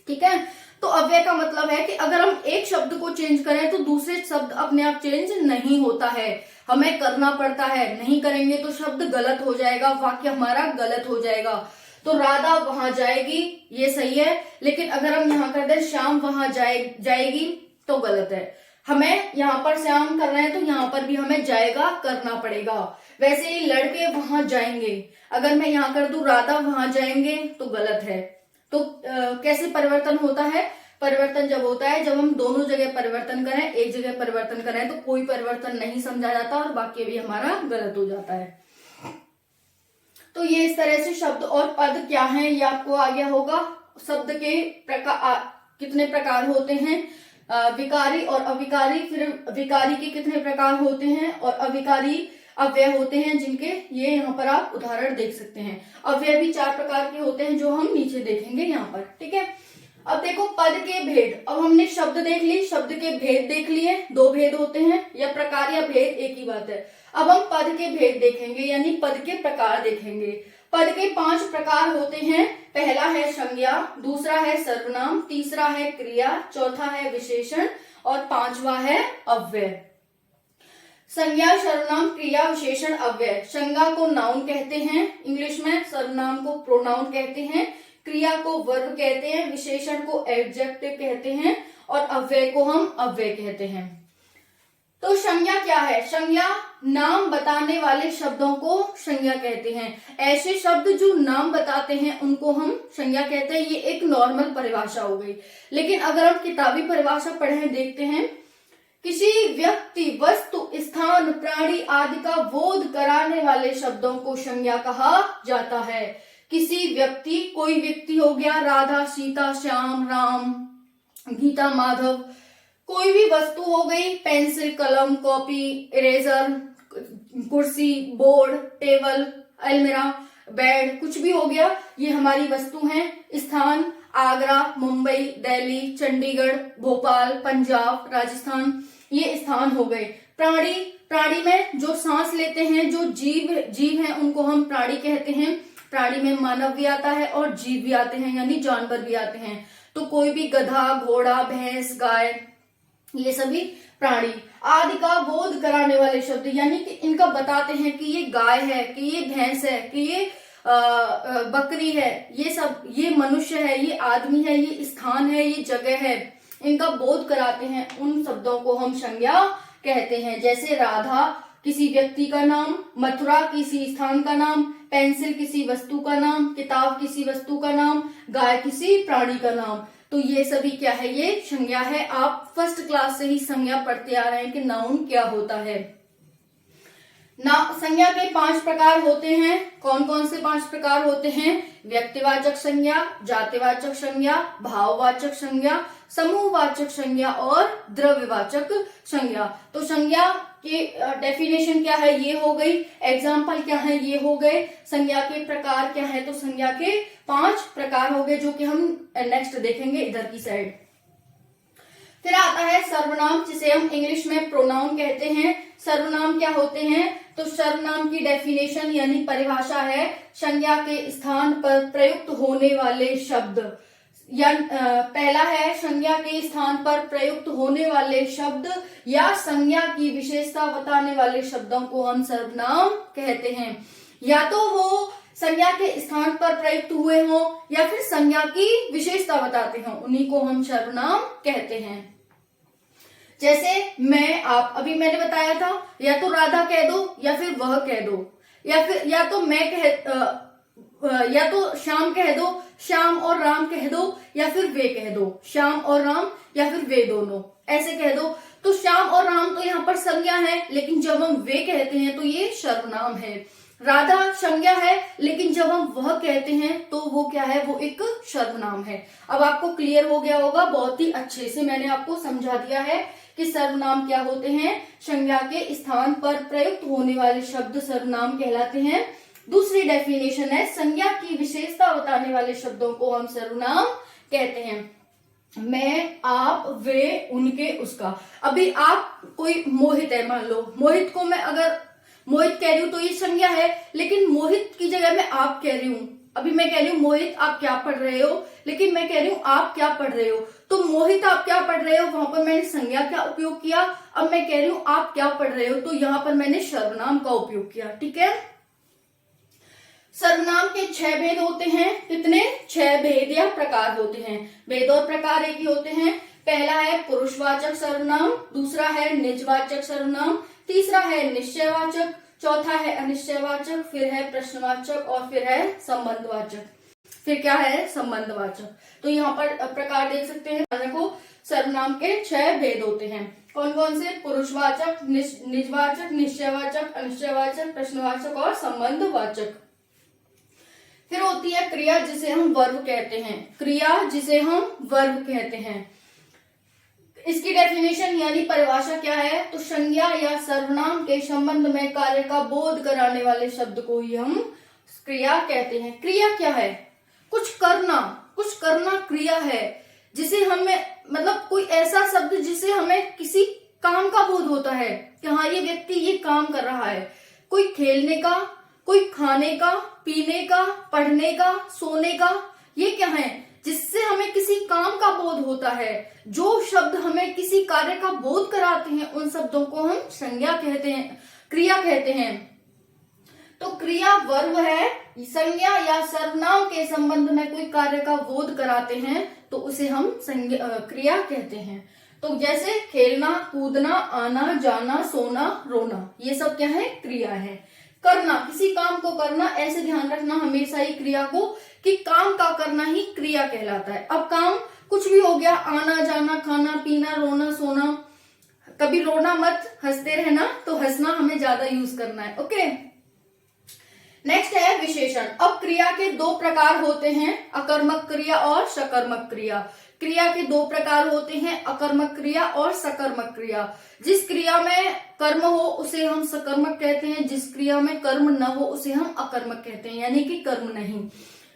ठीक है, तो अव्यय का मतलब है कि अगर हम एक शब्द को चेंज करें तो दूसरे शब्द अपने आप चेंज नहीं होता है, हमें करना पड़ता है। नहीं करेंगे तो शब्द गलत हो जाएगा, वाक्य हमारा गलत हो जाएगा। तो राधा वहां जाएगी, ये सही है, लेकिन अगर हम यहाँ कर दें श्याम वहां जाएगी तो गलत है। हमें यहाँ पर श्याम कर रहे हैं तो यहाँ पर भी हमें जाएगा करना पड़ेगा। वैसे ही लड़के वहां जाएंगे, अगर मैं यहाँ कर दूं राधा वहां जाएंगे तो गलत है। तो कैसे परिवर्तन होता है? परिवर्तन जब होता है जब हम दोनों जगह परिवर्तन करें, एक जगह परिवर्तन करें तो कोई परिवर्तन नहीं समझा जाता और वाक्य भी हमारा गलत हो जाता है। तो ये इस तरह से शब्द और पद क्या हैं ये आपको आ गया होगा। शब्द के कितने प्रकार होते हैं, विकारी और अविकारी। फिर विकारी के कितने प्रकार होते हैं और अविकारी अव्यय होते हैं, जिनके ये यहाँ पर आप उदाहरण देख सकते हैं। अव्यय भी 4 प्रकार के होते हैं जो हम नीचे देखेंगे यहाँ पर। ठीक है, अब देखो पद के भेद। अब हमने शब्द देख ली, शब्द के भेद देख लिए। 2 भेद होते हैं, या प्रकार या भेद एक ही बात है। अब हम पद के भेद देखेंगे, यानी पद के प्रकार देखेंगे। पद के 5 प्रकार होते हैं। पहला है संज्ञा, दूसरा है सर्वनाम, तीसरा है क्रिया, चौथा है विशेषण और 5वां है अव्यय। संज्ञा, सर्वनाम, क्रिया, विशेषण, अव्यय। संज्ञा को नाउन कहते हैं इंग्लिश में, सर्वनाम को प्रोनाउन कहते हैं, क्रिया को वर्ब कहते हैं, विशेषण को एडजेक्टिव कहते हैं और अव्यय को हम अव्यय कहते हैं। तो संज्ञा क्या है? संज्ञा नाम बताने वाले शब्दों को संज्ञा कहते हैं। ऐसे शब्द जो नाम बताते हैं उनको हम संज्ञा कहते हैं। ये एक नॉर्मल परिभाषा हो गई। लेकिन अगर हम किताबी परिभाषा पढ़े देखते हैं, किसी व्यक्ति, वस्तु, स्थान, प्राणी आदि का बोध कराने वाले शब्दों को संज्ञा कहा जाता है। किसी व्यक्ति, कोई व्यक्ति हो गया, राधा, सीता, श्याम, राम, गीता, माधव। कोई भी वस्तु हो गई, पेंसिल, कलम, कॉपी, इरेजर, कुर्सी, बोर्ड, टेबल, अलमीरा, बेड, कुछ भी हो गया, ये हमारी वस्तु हैं। स्थान, आगरा, मुंबई, दिल्ली, चंडीगढ़, भोपाल, पंजाब, राजस्थान, ये स्थान हो गए। प्राणी, प्राणी में जो सांस लेते हैं, जो जीव हैं, उनको हम प्राणी कहते हैं। प्राणी में मानव भी आता है और जीव भी आते हैं, यानी जानवर भी आते हैं। तो कोई भी गधा, घोड़ा, भैंस, गाय, ये सभी प्राणी। आदि का बोध कराने वाले शब्द, यानी कि इनका बताते हैं कि ये गाय है, कि ये भैंस है, कि ये बकरी है, ये सब, ये मनुष्य है, ये आदमी है, ये स्थान है, ये जगह है, इनका बोध कराते हैं। उन शब्दों को हम संज्ञा कहते हैं। जैसे राधा किसी व्यक्ति का नाम, मथुरा किसी स्थान का नाम, पेंसिल किसी वस्तु का नाम, किताब किसी वस्तु का नाम, गाय किसी प्राणी का नाम। तो ये सभी क्या है, ये संज्ञा है। आप फर्स्ट क्लास से ही संज्ञा पढ़ते आ रहे हैं कि नाउन क्या होता है। संज्ञा के 5 प्रकार होते हैं। कौन कौन से 5 प्रकार होते हैं? व्यक्तिवाचक संज्ञा, जातिवाचक संज्ञा, भाववाचक संज्ञा, समूहवाचक संज्ञा और द्रव्यवाचक संज्ञा। तो संज्ञा के डेफिनेशन क्या है, ये हो गई। एग्जाम्पल क्या है, ये हो गए। संज्ञा के प्रकार क्या है, तो संज्ञा के 5 प्रकार हो गए, जो कि हम नेक्स्ट देखेंगे इधर की साइड। फिर आता है सर्वनाम, जिसे हम इंग्लिश में प्रोनाउन कहते हैं। सर्वनाम क्या होते हैं? तो सर्वनाम की डेफिनेशन यानी परिभाषा है, संज्ञा के स्थान पर प्रयुक्त होने वाले शब्द। या पहला है, संज्ञा के स्थान पर प्रयुक्त होने वाले शब्द या संज्ञा की विशेषता बताने वाले शब्दों को हम सर्वनाम कहते हैं। या तो वो संज्ञा के स्थान पर प्रयुक्त हुए हों या फिर संज्ञा की विशेषता बताते हों, उन्हीं को हम सर्वनाम कहते हैं। जैसे मैं, आप, अभी मैंने बताया था, या तो राधा कह दो या फिर वह कह दो, या फिर या तो मैं या तो श्याम कह दो, श्याम और राम कह दो, या फिर वे कह दो, श्याम और राम, या फिर वे दोनों, ऐसे कह दो। तो श्याम और राम तो यहाँ पर संज्ञा है, लेकिन जब हम वे कहते हैं तो ये सर्वनाम है। राधा संज्ञा है, लेकिन जब हम वह कहते हैं तो वो क्या है, वो एक सर्वनाम है। अब आपको क्लियर हो गया होगा, बहुत ही अच्छे से मैंने आपको समझा दिया है कि सर्वनाम क्या होते हैं। संज्ञा के स्थान पर प्रयुक्त होने वाले शब्द सर्वनाम कहलाते हैं। दूसरी डेफिनेशन है, संज्ञा की विशेषता बताने वाले शब्दों को हम सर्वनाम कहते हैं। मैं, आप, वे, उनके, उसका। अभी आप, कोई मोहित है, मान लो मोहित को मैं अगर मोहित कह रही हूं तो ये संज्ञा है, लेकिन मोहित की जगह मैं आप कह रही हूं। अभी मैं कह रही हूं मोहित आप क्या पढ़ रहे हो, लेकिन मैं कह रही हूं आप क्या पढ़ रहे हो। तो मोहित आप क्या पढ़ रहे हो, वहां पर मैंने संज्ञा का उपयोग किया। अब मैं कह रही हूं आप क्या पढ़ रहे हो, तो यहां पर मैंने सर्वनाम का उपयोग किया। ठीक है। सर्वनाम के 6 भेद होते हैं। कितने? 6 भेद या प्रकार होते हैं। भेद और प्रकार एक ही होते हैं। पहला है पुरुषवाचक सर्वनाम, दूसरा है निजवाचक सर्वनाम, तीसरा है निश्चयवाचक, चौथा है अनिश्चयवाचक, फिर है प्रश्नवाचक और फिर है संबंधवाचक। फिर क्या है? संबंधवाचक। तो यहाँ पर प्रकार देख सकते हैं। देखो, सर्वनाम के 6 भेद होते हैं। कौन कौन से? पुरुषवाचक, निजवाचक, निश्चयवाचक, अनिश्चयवाचक, प्रश्नवाचक और संबंधवाचक। फिर होती है क्रिया, जिसे हम वर्ब कहते हैं। क्रिया जिसे हम वर्ब कहते हैं, इसकी डेफिनेशन यानी परिभाषा क्या है? तो संज्ञा या सर्वनाम के संबंध में कार्य का बोध कराने वाले शब्द को ही हम क्रिया कहते हैं। क्रिया क्या है? कुछ करना क्रिया है, जिसे हमें, मतलब कोई ऐसा शब्द जिसे हमें किसी काम का बोध होता है कि हाँ ये व्यक्ति ये काम कर रहा है। कोई खेलने का, कोई खाने का, पीने का, पढ़ने का, सोने का, ये क्या है? जिससे हमें किसी काम का बोध होता है। जो शब्द हमें किसी कार्य का बोध कराते हैं, उन शब्दों को हम संज्ञा कहते हैं, क्रिया कहते हैं। तो क्रिया वर्ब है। संज्ञा या सर्वनाम के संबंध में कोई कार्य का बोध कराते हैं तो उसे हम क्रिया कहते हैं। तो जैसे खेलना, कूदना, आना, जाना, सोना, रोना, ये सब क्या है? क्रिया है। करना, किसी काम को करना, ऐसे ध्यान रखना हमेशा ही क्रिया को कि काम का करना ही क्रिया कहलाता है। अब काम कुछ भी हो गया, आना जाना, खाना पीना, रोना सोना, कभी रोना मत, हंसते रहना, तो हंसना हमें ज्यादा यूज करना है। ओके, नेक्स्ट है विशेषण। अब क्रिया के दो प्रकार होते हैं, अकर्मक क्रिया और सकर्मक क्रिया। क्रिया के दो प्रकार होते हैं, अकर्मक क्रिया और सकर्मक क्रिया। जिस क्रिया में कर्म हो उसे हम सकर्मक कहते हैं, जिस क्रिया में कर्म न हो उसे हम अकर्मक कहते हैं, यानी कि कर्म नहीं।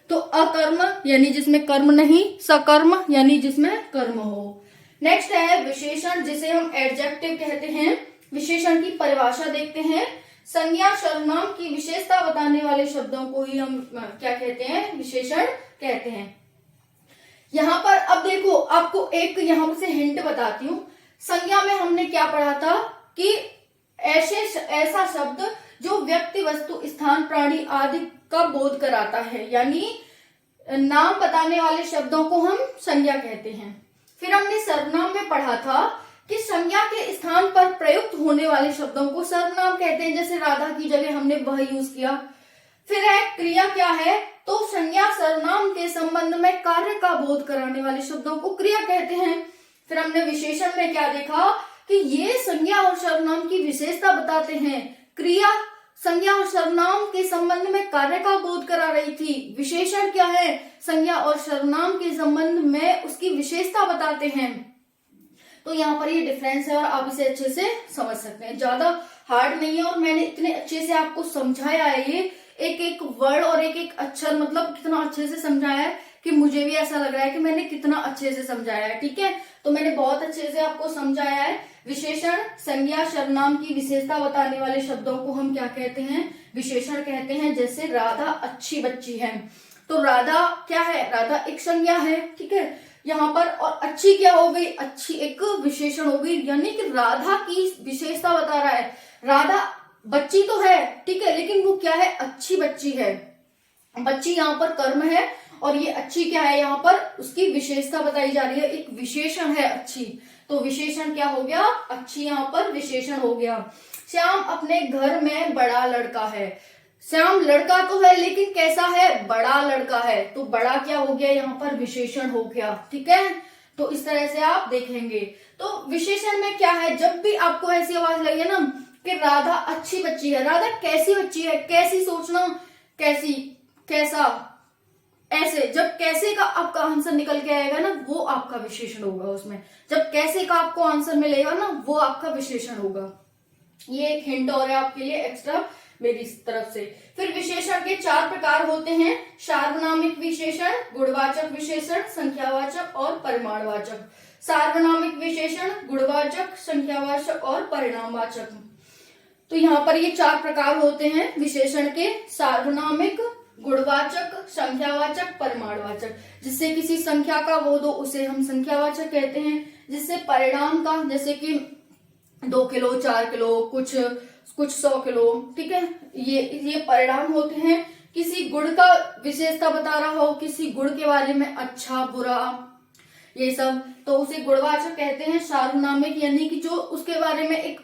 तो अकर्म यानी जिसमें कर्म नहीं, सकर्म यानी जिसमें कर्म हो। नेक्स्ट है विशेषण, जिसे हम एडजेक्टिव कहते हैं। विशेषण की परिभाषा देखते हैं। संज्ञा सर्वनाम की विशेषता बताने वाले शब्दों को ही हम क्या कहते हैं? विशेषण कहते हैं। यहाँ पर अब देखो, आपको एक यहाँ से हिंट बताती हूँ। संज्ञा में हमने क्या पढ़ा था कि ऐसा शब्द जो व्यक्ति, वस्तु, स्थान, प्राणी आदि का बोध कराता है, यानी नाम बताने वाले शब्दों को हम संज्ञा कहते हैं। फिर हमने सर्वनाम में पढ़ा था कि संज्ञा के स्थान पर प्रयुक्त होने वाले शब्दों को सर्वनाम कहते हैं, जैसे राधा की जगह हमने वह यूज किया। फिर है क्रिया क्या है? तो संज्ञा सर्वनाम के संबंध में कार्य का बोध कराने वाले शब्दों को क्रिया कहते हैं। फिर हमने विशेषण में क्या देखा कि ये संज्ञा और सर्वनाम की विशेषता बताते हैं। क्रिया संज्ञा और सर्वनाम के संबंध में कार्य का बोध करा रही थी। विशेषण क्या है? संज्ञा और सर्वनाम के संबंध में उसकी विशेषता बताते हैं। तो यहाँ पर ये डिफरेंस है और आप इसे अच्छे से समझ सकते हैं, ज्यादा हार्ड नहीं है। और मैंने इतने अच्छे से आपको समझाया है, ये एक एक वर्ड और एक एक अक्षर मतलब कितना अच्छे से समझाया है कि मुझे भी ऐसा लग रहा है कि मैंने कितना अच्छे से समझाया है। ठीक है, तो मैंने बहुत अच्छे से आपको समझाया है। विशेषण संज्ञा सर्वनाम की विशेषता बताने वाले शब्दों को हम क्या कहते हैं? विशेषण कहते हैं। जैसे राधा अच्छी बच्ची है, तो राधा क्या है? राधा एक संज्ञा है। ठीक है, यहाँ पर। और अच्छी क्या हो गई? अच्छी एक विशेषण हो गई, यानी कि राधा की विशेषता बता रहा है। राधा बच्ची तो है, ठीक है, लेकिन वो क्या है? अच्छी बच्ची है। बच्ची यहाँ पर कर्म है और ये अच्छी क्या है? यहाँ पर उसकी विशेषता बताई जा रही है, एक विशेषण है अच्छी। तो विशेषण क्या हो गया? अच्छी यहाँ पर विशेषण हो गया। श्याम अपने घर में बड़ा लड़का है। श्याम लड़का तो है लेकिन कैसा है? बड़ा लड़का है। तो बड़ा क्या हो गया? यहाँ पर विशेषण हो गया। ठीक है, तो इस तरह से आप देखेंगे। तो विशेषण में क्या है? जब भी आपको ऐसी आवाज लगे ना कि राधा अच्छी बच्ची है, राधा कैसी बच्ची है, कैसी सोचना, कैसी, कैसा, ऐसे, जब कैसे का आपका आंसर निकल के आएगा ना, वो आपका विशेषण होगा। उसमें जब कैसे का आपको आंसर मिलेगा ना, वो आपका विशेषण होगा। ये एक हिंट और है आपके लिए एक्स्ट्रा मेरी तरफ से। फिर विशेषण के 4 प्रकार होते हैं, सार्वनामिक विशेषण, गुणवाचक विशेषण, संख्यावाचक और परिमाणवाचक। सार्वनामिक विशेषण, गुणवाचक, संख्यावाचक और परिणामवाचक। तो यहाँ पर ये 4 प्रकार होते हैं विशेषण के, सार्वनामिक, गुणवाचक, संख्यावाचक, परिमाणवाचक। जिससे किसी संख्या का बोध हो उसे हम संख्यावाचक कहते हैं। जिससे परिणाम का, जैसे कि 2 किलो, 4 किलो, कुछ 100 किलो, ठीक है, ये परिणाम होते हैं। किसी गुण का विशेषता बता रहा हो, किसी गुण के बारे में, अच्छा बुरा, ये सब, तो उसे गुणवाचक कहते हैं। सार्वनामिक यानी कि जो उसके बारे में एक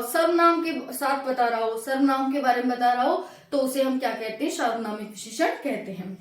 सर्वनाम के साथ बता रहा हो, सर्वनाम के बारे में बता रहा हो, तो उसे हम क्या कहते हैं? सार्वनामिक विशेषण कहते हैं।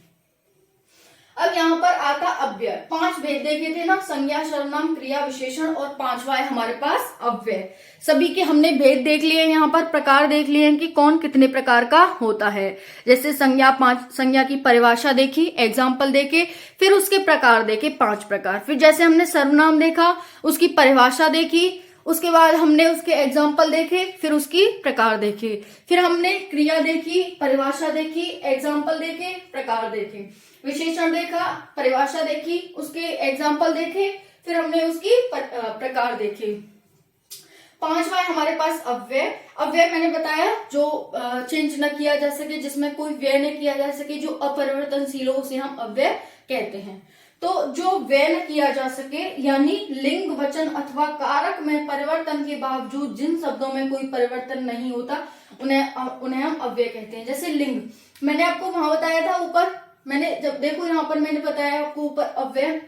अब यहाँ पर आता अव्यय। 5 भेद देखे थे ना, संज्ञा, सर्वनाम, क्रिया, विशेषण, और 5वां है हमारे पास अव्यय। सभी के हमने भेद देख लिए, यहाँ पर प्रकार देख लिए हैं कि कौन कितने प्रकार का होता है। जैसे संज्ञा की परिभाषा देखी, एग्जाम्पल देखे, फिर उसके प्रकार देखे 5 प्रकार। फिर जैसे हमने सर्वनाम देखा, उसकी परिभाषा देखी, उसके बाद हमने उसके एग्जाम्पल देखे, फिर उसकी प्रकार देखे। फिर हमने क्रिया देखी, परिभाषा देखी, एग्जाम्पल देखे, प्रकार देखे। विशेषण देखा, परिभाषा देखी, उसके एग्जाम्पल देखे, फिर हमने उसकी प्रकार देखे। 5वां हमारे पास अव्यय। अव्यय मैंने बताया जो चेंज न किया जा सके, जिसमें कोई व्यय न किया जा सके, जो अपरिवर्तनशील हो, उसे हम अव्यय कहते हैं। तो जो व्यय न किया जा सके, यानी लिंग, वचन अथवा कारक में परिवर्तन के बावजूद जिन शब्दों में कोई परिवर्तन नहीं होता, उन्हें हम अव्यय कहते हैं। जैसे लिंग, मैंने आपको वहां बताया था ऊपर, मैंने जब देखो यहाँ पर मैंने बताया आपको ऊपर अव्यय,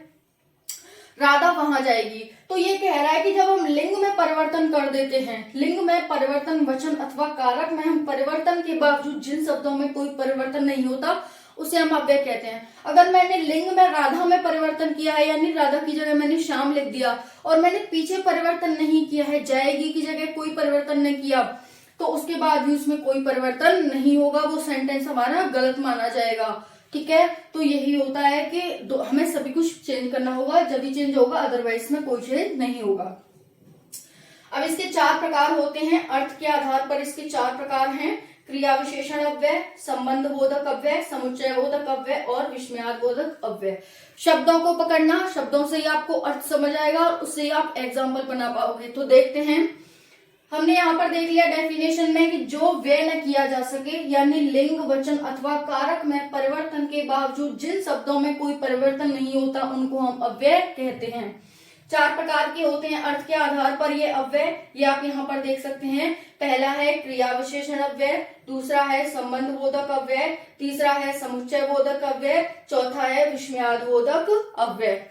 राधा वहां जाएगी। तो ये कह रहा है कि जब हम लिंग में परिवर्तन कर देते हैं, लिंग में परिवर्तन वचन अथवा कारक में हम परिवर्तन के बावजूद जिन शब्दों में कोई परिवर्तन नहीं होता उसे हम अव्यय कहते हैं। अगर मैंने लिंग में राधा में परिवर्तन किया है, यानी राधा की जगह मैंने श्याम लिख दिया, और मैंने पीछे परिवर्तन नहीं किया है, जाएगी की जगह कोई परिवर्तन नहीं किया, तो उसके बाद भी उसमें कोई परिवर्तन नहीं होगा, वो सेंटेंस हमारा गलत माना जाएगा। ठीक है, तो यही होता है कि हमें सभी कुछ चेंज करना होगा, जब ही चेंज होगा, अदरवाइज में कोई चेंज नहीं होगा। अब इसके 4 प्रकार होते हैं, अर्थ के आधार पर इसके 4 प्रकार हैं। क्रिया विशेषण अव्यय, संबंध बोधक अव्यय, समुच्चय बोधक अव्यय और विस्मयार्थ बोधक अव्यय। शब्दों को पकड़ना, शब्दों से ही आपको अर्थ समझ आएगा और उससे ही आप एग्जाम्पल बना पाओगे। तो देखते हैं, हमने यहाँ पर देख लिया डेफिनेशन में कि जो व्यय न किया जा सके, यानी लिंग वचन अथवा कारक में परिवर्तन के बावजूद जिन शब्दों में कोई परिवर्तन नहीं होता उनको हम अव्यय कहते हैं। 4 प्रकार के होते हैं अर्थ के आधार पर ये अव्यय, ये आप यहाँ पर देख सकते हैं। पहला है क्रिया विशेषण अव्यय, दूसरा है संबंध बोधक अव्यय, तीसरा है समुच्चय बोधक अव्यय, चौथा है विस्मयार्थ बोधक अव्यय।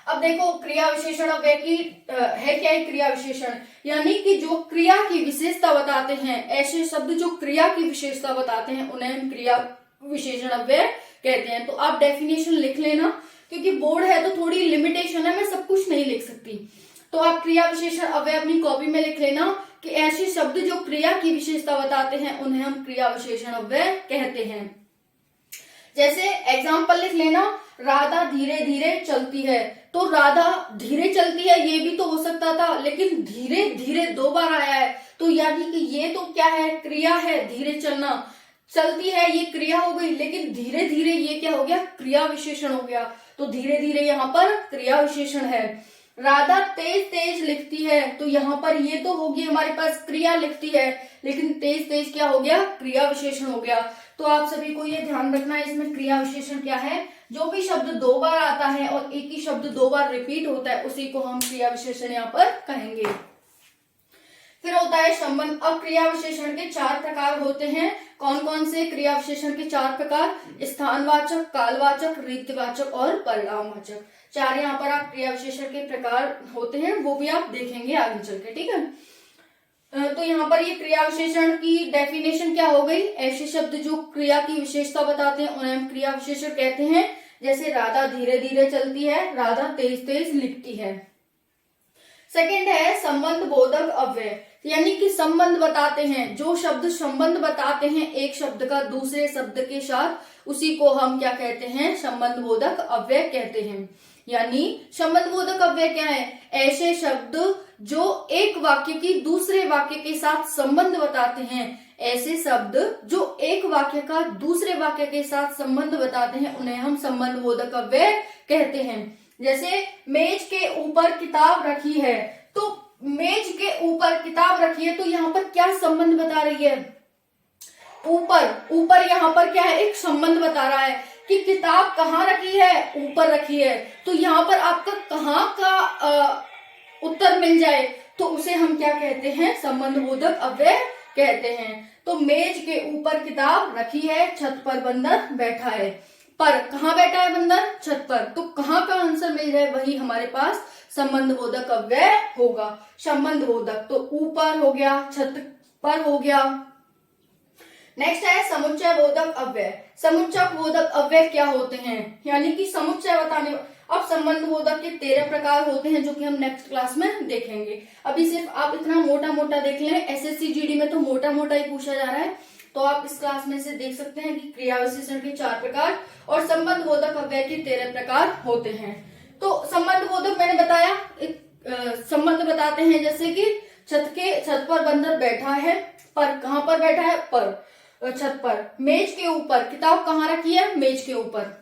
अब देखो क्रिया विशेषण अव्यय की है क्या है क्रिया विशेषण, यानी कि जो क्रिया की विशेषता बताते हैं, ऐसे शब्द जो क्रिया की विशेषता बताते हैं उन्हें हम क्रिया विशेषण अव्यय कहते हैं। तो आप डेफिनेशन लिख लेना, क्योंकि बोर्ड है तो थोड़ी लिमिटेशन है, मैं सब कुछ नहीं लिख सकती। तो आप क्रिया विशेषण अव्यय अपनी कॉपी में लिख लेना कि ऐसे शब्द जो क्रिया की विशेषता बताते हैं उन्हें हम क्रिया विशेषण अव्यय कहते हैं। जैसे एग्जाम्पल लिख लेना, राधा धीरे धीरे चलती है। तो राधा धीरे चलती है ये भी तो हो सकता था, लेकिन धीरे धीरे 2 बार आया है, तो यानी कि ये तो क्या है, क्रिया है, धीरे चलना। चलती है ये क्रिया हो गई, लेकिन धीरे धीरे ये क्या हो गया, क्रिया विशेषण हो गया। तो धीरे धीरे यहाँ पर क्रिया विशेषण है। राधा तेज तेज लिखती है, तो यहाँ पर ये तो होगी हमारे पास क्रिया लिखती है, लेकिन तेज तेज क्या हो गया, क्रिया विशेषण हो गया। तो आप सभी को ये ध्यान रखना है इसमें क्रिया विशेषण क्या है, जो भी शब्द 2 बार आता है और एक ही शब्द 2 बार रिपीट होता है उसी को हम क्रिया विशेषण यहाँ पर कहेंगे। फिर होता है संबंध। अब क्रिया विशेषण के 4 प्रकार होते हैं। कौन कौन से क्रिया विशेषण के 4 प्रकार, स्थानवाचक, कालवाचक, रीतिवाचक और परिणामवाचक। 4 यहाँ पर आप क्रिया विशेषण के प्रकार होते हैं, वो भी आप देखेंगे आगे चल के। ठीक है, तो यहाँ पर ये क्रिया विशेषण की डेफिनेशन क्या हो गई, ऐसे शब्द जो क्रिया की विशेषता बताते हैं उन्हें हम क्रिया विशेषण कहते हैं। जैसे राधा धीरे धीरे चलती है, राधा तेज तेज लिखती है। सेकंड है संबंध बोधक अव्यय, यानी कि संबंध बताते हैं, जो शब्द संबंध बताते हैं एक शब्द का दूसरे शब्द के साथ, उसी को हम क्या कहते हैं, संबंध बोधक अव्यय कहते हैं। यानी संबंध बोधक अव्यय क्या है, ऐसे शब्द जो एक वाक्य की दूसरे वाक्य के साथ संबंध बताते हैं, ऐसे शब्द जो एक वाक्य का दूसरे वाक्य के साथ संबंध बताते हैं उन्हें हम संबंध बोधक अव्यय कहते हैं। जैसे मेज के ऊपर किताब रखी है, तो मेज के ऊपर किताब रखी है, तो यहाँ पर क्या संबंध बता रही है, ऊपर। ऊपर यहाँ पर क्या है, एक संबंध बता रहा है कि किताब कहाँ रखी है, ऊपर रखी है। तो यहाँ पर आपका कहाँ का उत्तर मिल जाए तो उसे हम क्या कहते हैं, संबंध बोधक अव्यय कहते हैं। तो मेज के ऊपर किताब रखी है, छत पर बंदर बैठा है। पर कहाँ बैठा है बंदर, छत पर। तो कहाँ का आंसर मिल जाए वही हमारे पास संबंध बोधक अव्यय होगा। संबंध बोधक तो ऊपर हो गया, छत पर हो गया। नेक्स्ट है समुच्चय बोधक अव्यय। समुच्चय बोधक अव्यय क्या होते हैं, यानी कि समुच्चय बताने। अब संबंध बोधक के 13 प्रकार होते हैं जो कि हम नेक्स्ट क्लास में देखेंगे। अभी सिर्फ आप इतना मोटा मोटा देख लें, एसएससी जीडी में तो मोटा मोटा ही पूछा जा रहा है, तो आप इस क्लास में से देख सकते हैं कि क्रिया विशेषण के 4 प्रकार और संबंध बोधक अव्यय के 13 प्रकार होते हैं। तो संबंध बोधक मैंने बताया, संबंध बताते हैं जैसे कि छत पर बंदर बैठा है, पर कहाँ पर बैठा है, पर छत पर। मेज के ऊपर, किताब कहाँ रखी है, मेज के ऊपर।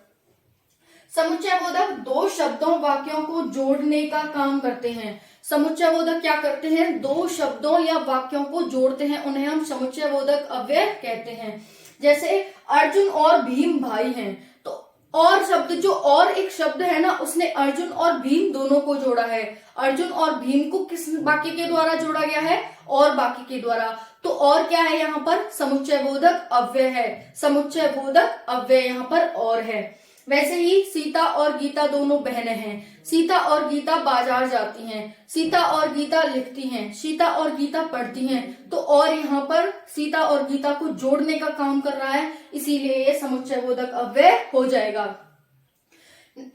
समुच्चय बोधक 2 शब्दों वाक्यों को जोड़ने का काम करते हैं। समुच्चय बोधक क्या करते हैं, 2 शब्दों या वाक्यों को जोड़ते हैं, उन्हें हम समुच्चय बोधक अव्यय कहते हैं। जैसे अर्जुन और भीम भाई हैं, तो और शब्द जो और एक शब्द है ना, उसने अर्जुन और भीम दोनों को जोड़ा है। अर्जुन और भीम को किस वाक्य के द्वारा जोड़ा गया है, और वाक्य के द्वारा। तो और क्या है यहाँ पर, समुच्चय बोधक अव्यय है। समुच्चय बोधक अव्यय यहाँ पर और है। वैसे ही सीता और गीता दोनों बहनें हैं। सीता और गीता बाजार जाती हैं, सीता और गीता लिखती हैं, सीता और गीता पढ़ती हैं। तो और यहाँ पर सीता और गीता को जोड़ने का काम कर रहा है, इसीलिए ये समुच्चय बोधक अव्यय हो जाएगा।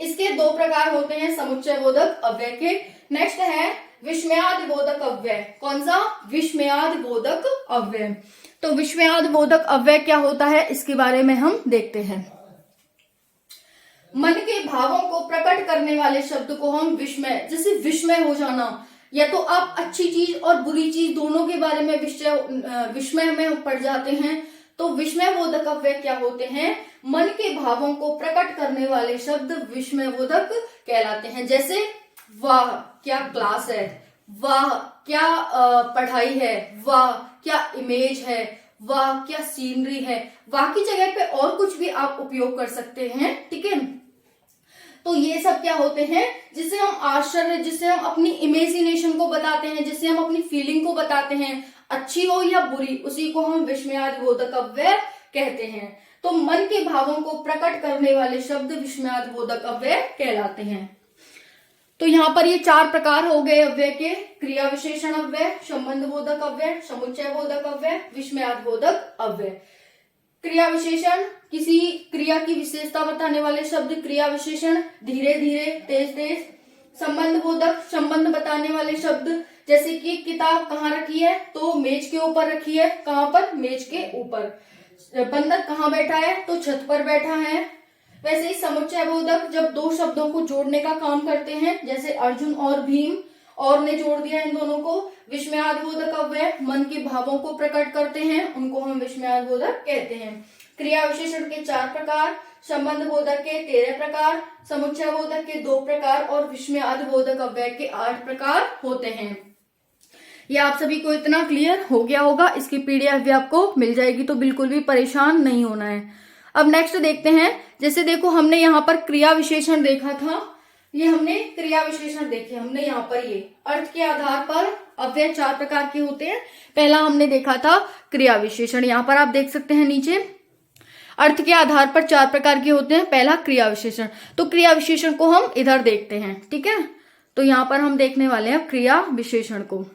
इसके दो प्रकार होते हैं समुच्चय बोधक अव्यय के। नेक्स्ट है विस्मयादि बोधक अव्यय। कौन सा? विस्मयादि बोधक अव्यय। तो विस्मयादि बोधक अव्यय क्या होता है, इसके बारे में हम देखते हैं। मन के भावों को प्रकट करने वाले शब्द को हम विस्मय, जैसे विस्मय हो जाना, या तो आप अच्छी चीज और बुरी चीज दोनों के बारे में विस्मय में पड़ जाते हैं, तो विस्मय बोधक अव्यय क्या होते हैं? मन के भावों को प्रकट करने वाले शब्द विस्मय बोधक कहलाते हैं। जैसे वाह क्या क्लास है, वाह क्या पढ़ाई है, वाह क्या इमेज है, वाह क्या सीनरी है। वाह की जगह पे और कुछ भी आप उपयोग कर सकते हैं, ठीक है। तो ये सब क्या होते हैं, जिससे हम आश्चर्य, जिससे हम अपनी इमेजिनेशन को बताते हैं, जिससे हम अपनी फीलिंग को बताते हैं, अच्छी हो या बुरी, उसी को हम विस्मयादि बोधक अव्यय कहते हैं। तो मन के भावों को प्रकट करने वाले शब्द विस्मयादि बोधक अव्यय कहलाते हैं। तो यहाँ पर ये चार प्रकार हो गए अव्यय के: क्रिया विशेषण अव्यय, संबंध बोधक अव्यय, समुच्चय बोधक अव्यय, विस्मयादि बोधक अव्यय। क्रिया विशेषण, किसी क्रिया की विशेषता बताने वाले शब्द क्रिया विशेषण, धीरे धीरे, तेज तेज। संबंध बोधक, संबंध बताने वाले शब्द, जैसे कि किताब कहाँ रखी है, तो मेज के ऊपर रखी है। कहाँ पर? मेज के ऊपर। बंदर कहाँ बैठा है, तो छत पर बैठा है। वैसे ही समुच्चय बोधक, जब दो शब्दों को जोड़ने का काम करते हैं, जैसे अर्जुन और भीम, और ने जोड़ दिया इन दोनों को। विस्मयादि बोधक अव्यय मन के भावों को प्रकट करते हैं, उनको हम विस्मयादि बोधक कहते हैं। क्रिया विशेषण के 4 प्रकार, संबंध बोधक के 13 प्रकार, समुच्चय बोधक के 2 प्रकार और विस्मयादि बोधक अव्यय के 8 प्रकार होते हैं। ये आप सभी को इतना क्लियर हो गया होगा। इसकी पीडीएफ भी आपको मिल जाएगी, तो बिल्कुल भी परेशान नहीं होना है। अब नेक्स्ट देखते हैं। जैसे देखो, हमने यहाँ पर क्रिया विशेषण देखा था, ये हमने क्रिया विशेषण देखे। हमने यहाँ पर ये अर्थ के आधार पर अव्यय 4 प्रकार के होते हैं। पहला हमने देखा था क्रिया विशेषण, यहाँ पर आप देख सकते हैं नीचे, अर्थ के आधार पर 4 प्रकार के होते हैं। पहला क्रिया विशेषण, तो क्रिया विशेषण को हम इधर देखते हैं, ठीक है। तो यहाँ पर हम देखने वाले हैं क्रिया विशेषण को।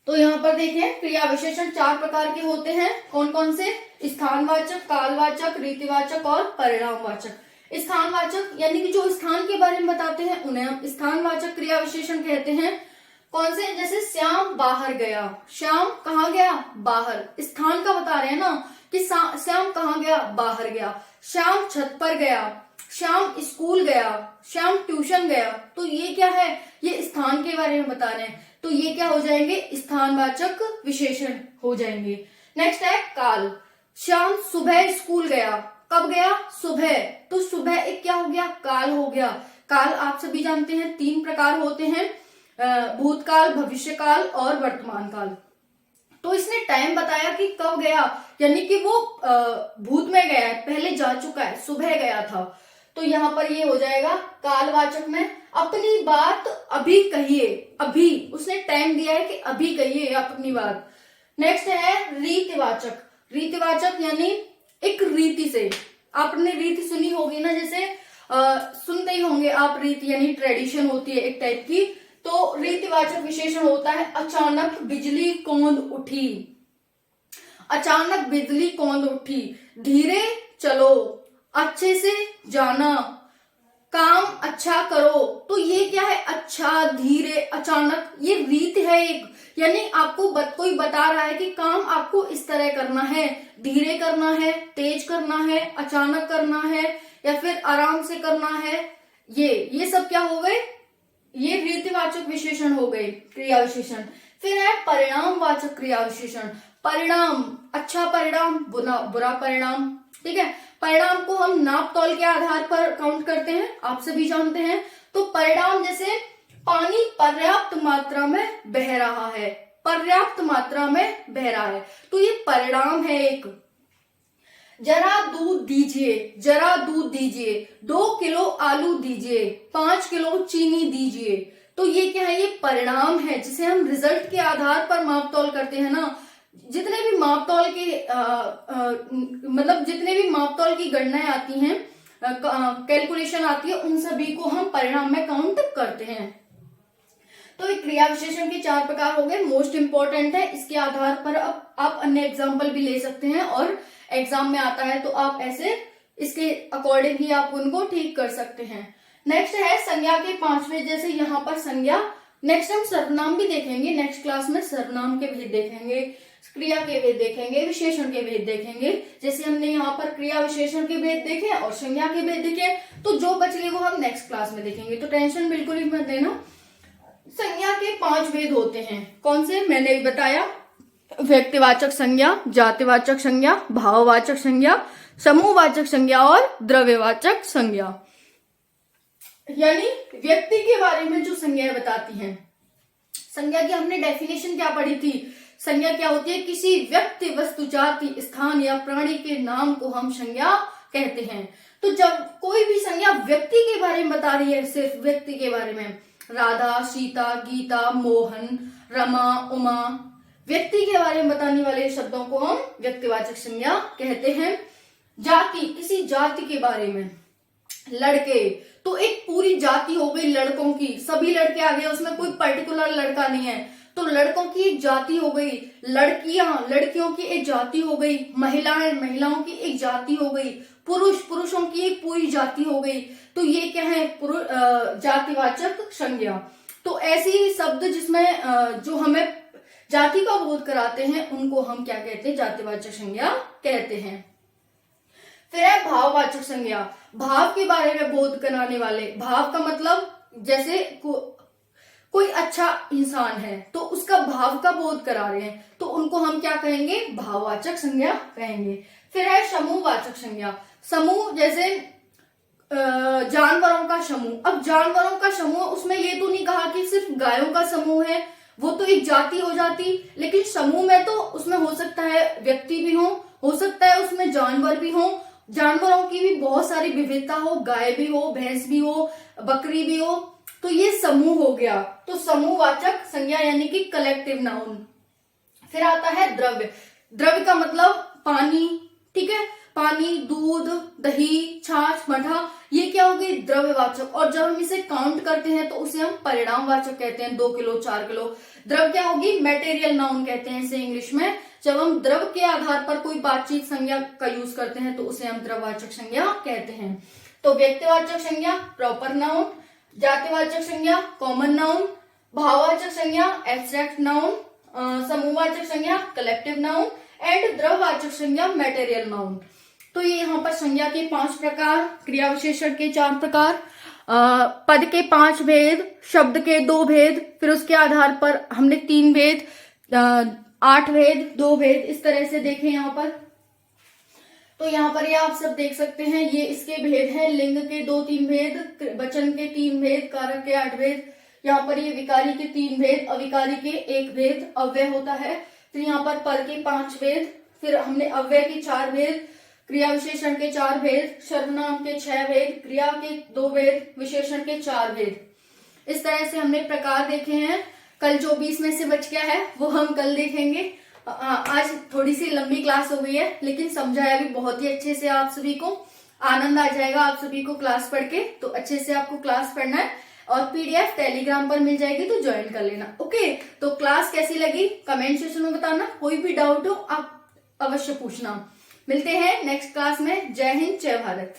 तो यहाँ पर देखें, क्रिया विशेषण 4 प्रकार के होते हैं। कौन कौन से? स्थानवाचक, कालवाचक, रीतिवाचक और परिणामवाचक। स्थानवाचक यानी कि जो स्थान के बारे में बताते हैं, उन्हें हम स्थानवाचक क्रिया विशेषण कहते हैं। कौन से? जैसे श्याम बाहर गया। श्याम कहाँ गया? बाहर। स्थान का बता रहे हैं ना कि श्याम कहाँ गया? बाहर गया। श्याम छत पर गया, श्याम स्कूल गया, श्याम ट्यूशन गया। तो ये क्या है? ये स्थान के बारे में बता रहे हैं, तो ये क्या हो जाएंगे? स्थानवाचक विशेषण हो जाएंगे। नेक्स्ट है काल। श्याम सुबह स्कूल गया। कब गया? सुबह। तो सुबह एक क्या हो गया? काल हो गया। काल आप सभी जानते हैं 3 प्रकार होते हैं, भूतकाल, भविष्यकाल और वर्तमान काल। तो इसने टाइम बताया कि कब गया, यानी कि वो भूत में गया है, पहले जा चुका है, सुबह गया था। तो यहाँ पर ये हो जाएगा कालवाचक में अपनी बात अभी कहिए। अभी उसने टाइम दिया है कि अभी कहिए आप अपनी बात। नेक्स्ट है रीतिवाचक। रीतिवाचक यानी एक रीति से, आपने रीति सुनी होगी ना, जैसे सुनते ही होंगे आप, रीति यानी ट्रेडिशन होती है एक टाइप की। तो रीतिवाचक विशेषण होता है अचानक बिजली कौंद उठी। अचानक बिजली कौंद उठी, धीरे चलो, अच्छे से जाना, काम अच्छा करो। तो ये क्या है? अच्छा, धीरे, अचानक, ये रीत है एक, यानी आपको कोई बता रहा है कि काम आपको इस तरह करना है, धीरे करना है, तेज करना है, अचानक करना है, या फिर आराम से करना है। ये सब क्या हो गए? ये रीतिवाचक विशेषण हो गए, क्रिया विशेषण। फिर है परिणामवाचक क्रिया विशेषण। परिणाम, अच्छा परिणाम, बुरा परिणाम, ठीक है। परिणाम को हम नाप तौल के आधार पर काउंट करते हैं, आप सभी जानते हैं। तो परिणाम जैसे पानी पर्याप्त मात्रा में बह रहा है, पर्याप्त मात्रा में बह रहा है, तो ये परिणाम है एक। जरा दूध दीजिए, जरा दूध दीजिए, 2 किलो आलू दीजिए, 5 किलो चीनी दीजिए। तो ये क्या है? ये परिणाम है, जिसे हम रिजल्ट के आधार पर माप तौल करते हैं ना। जितने भी माप तौल के मतलब जितने भी माप तौल की गणनाएं आती हैं, कैलकुलेशन आती है, उन सभी को हम परिणाम में काउंट करते हैं। तो ये क्रिया विशेषण के 4 प्रकार हो गए, मोस्ट इंपॉर्टेंट है। इसके आधार पर अब आप अन्य एग्जाम्पल भी ले सकते हैं और एग्जाम में आता है तो आप ऐसे इसके अकॉर्डिंग ही आप उनको ठीक कर सकते हैं। नेक्स्ट है संज्ञा के 5वें, जैसे यहाँ पर संज्ञा, नेक्स्ट हम सर्वनाम भी देखेंगे, नेक्स्ट क्लास में सर्वनाम के भेद देखेंगे, क्रिया के भेद देखेंगे, विशेषण के भेद देखेंगे। जैसे हमने यहाँ पर क्रिया विशेषण के भेद देखे और संज्ञा के भेद देखे, तो जो बच गए वो हम नेक्स्ट क्लास में देखेंगे, तो टेंशन बिल्कुल ही मत लेना। संज्ञा के 5 भेद होते हैं, कौन से मैंने बताया, व्यक्तिवाचक संज्ञा, जातिवाचक संज्ञा, भाववाचक संज्ञा, समूहवाचक संज्ञा और द्रव्यवाचक संज्ञा। यानी व्यक्ति के बारे में जो संज्ञाएं बताती हैं। संज्ञा की हमने डेफिनेशन क्या पढ़ी थी, संज्ञा क्या होती है, किसी व्यक्ति, वस्तु, जाति, स्थान या प्राणी के नाम को हम संज्ञा कहते हैं। तो जब कोई भी संज्ञा व्यक्ति के बारे में बता रही है, सिर्फ व्यक्ति के बारे में, राधा, सीता, गीता, मोहन, रमा, उमा, व्यक्ति के बारे में बताने वाले शब्दों को हम व्यक्तिवाचक संज्ञा कहते हैं। जाति, किसी जाति के बारे में, लड़के, तो एक पूरी जाति हो गई लड़कों की, सभी लड़के आ गए, उसमें कोई पर्टिकुलर लड़का नहीं है, तो लड़कों की एक जाति हो गई, लड़कियां, लड़कियों की एक जाति हो गई, महिलाएं, महिलाओं की एक जाति हो गई, पुरुष, पुरुषों की एक पूरी जाति हो गई। तो ये क्या है, जातिवाचक संज्ञा। तो ऐसी शब्द जिसमें जो हमें जाति का बोध कराते हैं उनको हम क्या कहते हैं, जातिवाचक संज्ञा कहते हैं। फिर है भाववाचक संज्ञा, भाव के बारे में बोध कराने वाले। भाव का मतलब जैसे कोई अच्छा इंसान है तो उसका भाव का बोध करा रहे हैं, तो उनको हम क्या कहेंगे, भाववाचक संज्ञा कहेंगे। फिर है समूहवाचक संज्ञा, समूह जैसे जानवरों का समूह। अब जानवरों का समूह, उसमें ये तो नहीं कहा कि सिर्फ गायों का समूह है, वो तो एक जाति हो जाती, लेकिन समूह में तो उसमें हो सकता है व्यक्ति भी हो सकता है उसमें जानवर भी हो, जानवरों की भी बहुत सारी विविधता हो, गाय भी हो, भैंस भी हो, बकरी भी हो, तो ये समूह हो गया। तो समूहवाचक संज्ञा यानी कि कलेक्टिव नाउन। फिर आता है द्रव्य, द्रव्य का मतलब पानी, ठीक है, पानी, दूध, दही, छाछ, मठा, ये क्या हो गई, द्रव्यवाचक। और जब हम इसे काउंट करते हैं तो उसे हम परिणामवाचक कहते हैं, 2 किलो, 4 किलो। द्रव्य क्या होगी, मटेरियल नाउन कहते हैं इसे इंग्लिश में। जब हम द्रव्य के आधार पर कोई बातचीत संज्ञा का यूज करते हैं तो उसे हम द्रव्यवाचक संज्ञा कहते हैं। तो व्यक्तिवाचक संज्ञा प्रॉपर नाउन, जातिवाचक संज्ञा कॉमन नाउन, भाववाचक संज्ञा एब्स्ट्रैक्ट नाउन, समूहवाचक संज्ञा कलेक्टिव नाउन एंड द्रव्यवाचक संज्ञा मटेरियल नाउन। तो ये यहाँ पर संज्ञा के 5 प्रकार, क्रिया विशेषण के 4 प्रकार, पद के 5 भेद, शब्द के 2 भेद, फिर उसके आधार पर हमने 3 भेद, 8 भेद, 2 भेद, इस तरह से देखें यहाँ पर। तो यहाँ पर ये आप सब देख सकते हैं, ये इसके भेद हैं, लिंग के 2-3 भेद, वचन के 3 भेद, कारक के 8 भेद, यहाँ पर ये विकारी के 3 भेद, अविकारी के 1 भेद, अव्यय होता है। फिर यहाँ पर पर के 5 भेद, फिर हमने अव्यय के 4 भेद, क्रिया विशेषण के 4 भेद, सर्वनाम के 6 भेद, क्रिया के 2 भेद, विशेषण के 4 भेद। इस तरह से हमने प्रकार देखे हैं। कल जो 20 में से बच गया है वो हम कल देखेंगे। आज थोड़ी सी लंबी क्लास हो गई है, लेकिन समझाया भी बहुत ही अच्छे से, आप सभी को आनंद आ जाएगा आप सभी को क्लास पढ़ के। तो अच्छे से आपको क्लास पढ़ना है और पीडीएफ टेलीग्राम पर मिल जाएगी, तो ज्वाइन कर लेना। ओके, तो क्लास कैसी लगी कमेंट सेक्शन में बताना, कोई भी डाउट हो आप अवश्य पूछना। मिलते हैं नेक्स्ट क्लास में। जय हिंद, जय भारत।